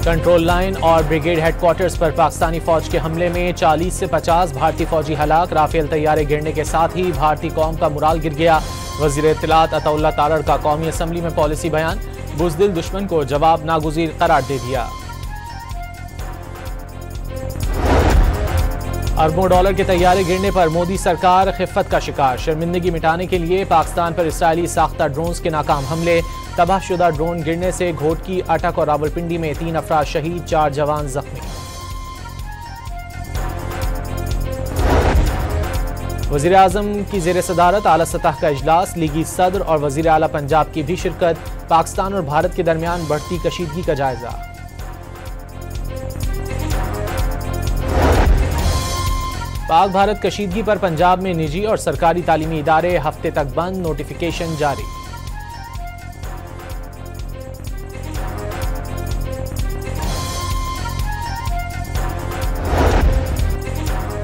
Control line और brigade headquarters पर पाकिस्तानी फौज के हमले में 40 से 50 भारतीय फौजी हलाक। राफेल तैयारे गिरने के साथ ही भारतीय कौम का मुराल गिर गया। वजीर इत्तलात अताउल्लाह तारड़ का कौमी असम्बली में पॉलिसी बयान। बुज़दिल दुश्मन को जवाब नागुज़ीर करार दे दिया। अरबों डॉलर के तैयारे गिरने पर मोदी सरकार खिफ़्फ़त का शिकार। शर्मिंदगी मिटाने के लिए पाकिस्तान पर इसराइली साख्ता ड्रोन्स के नाकाम हमले। तबाहशुदा ड्रोन गिरने से घोटकी, अटक और रावलपिंडी में 3 अफराद शहीद, 4 जवान जख्मी। वज़ीर आज़म की ज़ेर सदारत आला सतह का इजलास। लीगी सदर और वज़ीर आला पंजाब की भी शिरकत। पाकिस्तान और भारत के दरमियान बढ़ती कशीदगी का जायजा। पाक भारत कशीदगी पर पंजाब में निजी और सरकारी तालीमी इदारे हफ्ते तक बंद, नोटिफिकेशन जारी।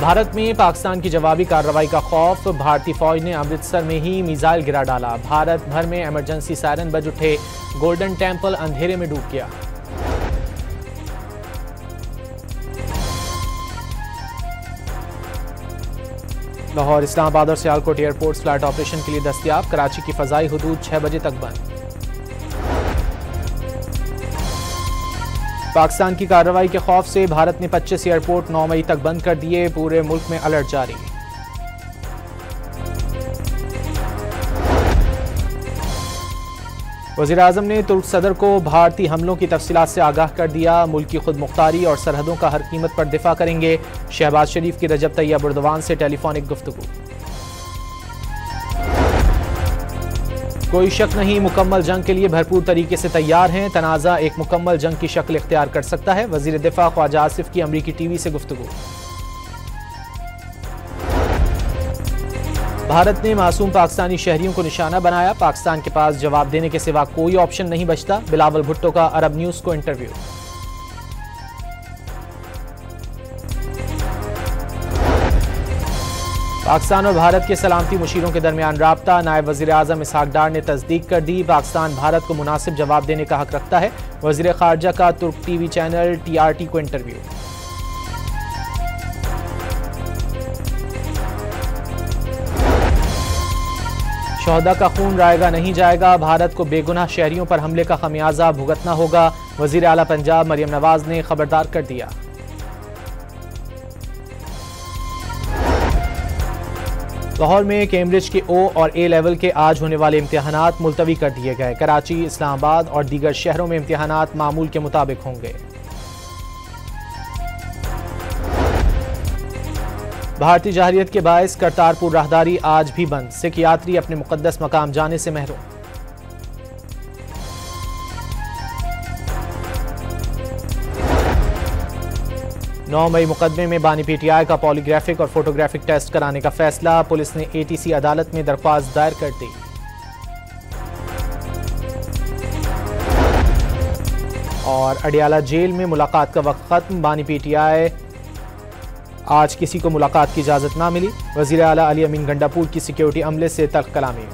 भारत में पाकिस्तान की जवाबी कार्रवाई का खौफ। भारतीय फौज ने अमृतसर में ही मिसाइल गिरा डाला। भारत भर में इमरजेंसी सायरन बज उठे। गोल्डन टेम्पल अंधेरे में डूब गया। लाहौर, इस्लामाबाद और सियालकोट एयरपोर्ट फ्लाइट ऑपरेशन के लिए दस्तयाब। कराची की फ़ज़ाई हुदूद 6 बजे तक बंद। पाकिस्तान की कार्रवाई के खौफ से भारत ने 25 एयरपोर्ट 9 मई तक बंद कर दिए। पूरे मुल्क में अलर्ट जारी। वज़ीर आज़म ने तुर्क सदर को भारतीय हमलों की तफसीलात से आगाह कर दिया। मुल्क की खुद मुख्तारी और सरहदों का हर कीमत पर दिफा करेंगे। शहबाज शरीफ की रजब तैयब एर्दोगान से टेलीफोनिक गुफ्तगू। कोई शक नहीं, मुकम्मल जंग के लिए भरपूर तरीके से तैयार हैं। तनाज़ा एक मुकम्मल जंग की शक्ल इख्तियार कर सकता है। वज़ीर दिफा ख्वाजा आसिफ की अमरीकी टीवी से गुफ्तगू। भारत ने मासूम पाकिस्तानी शहरियों को निशाना बनाया। पाकिस्तान के पास जवाब देने के सिवा कोई ऑप्शन नहीं बचता। बिलावल भुट्टो का अरब न्यूज को इंटरव्यू। पाकिस्तान और भारत के सलामती मुशीरों के दरमियान राब्ता। नायब वज़ीर आज़म इसहाक डार ने तस्दीक कर दी। पाकिस्तान भारत को मुनासिब जवाब देने का हक रखता है। वज़ीर ख़ारजा का तुर्क टीवी चैनल TRT को इंटरव्यू। शोहदा का खून रायगा नहीं जाएगा। भारत को बेगुनाह शहरियों पर हमले का खमियाजा भुगतना होगा। वज़ीर आला पंजाब मरियम नवाज ने खबरदार कर दिया। लाहौर में कैम्ब्रिज के O और A लेवल के आज होने वाले इम्तिहानात मुलतवी कर दिए गए। कराची, इस्लामाबाद और दीगर शहरों में इम्तिहानात मामूल के मुताबिक होंगे। भारतीय जाहिरियत के बायस करतारपुर राहदारी आज भी बंद। सिख यात्री अपने मुकद्दस मकाम जाने से महरूम। नौ मई मुकदमे में बानी PTI का पॉलीग्राफिक और फोटोग्राफिक टेस्ट कराने का फैसला। पुलिस ने ATC अदालत में दरख्वास्त दायर कर दी। और अडियाला जेल में मुलाकात का वक्त खत्म। बानी PTI आज किसी को मुलाकात की इजाजत ना मिली। वज़ीर आला अली अमीन गंडापुर की सिक्योरिटी अमले से तल्ख कलामी।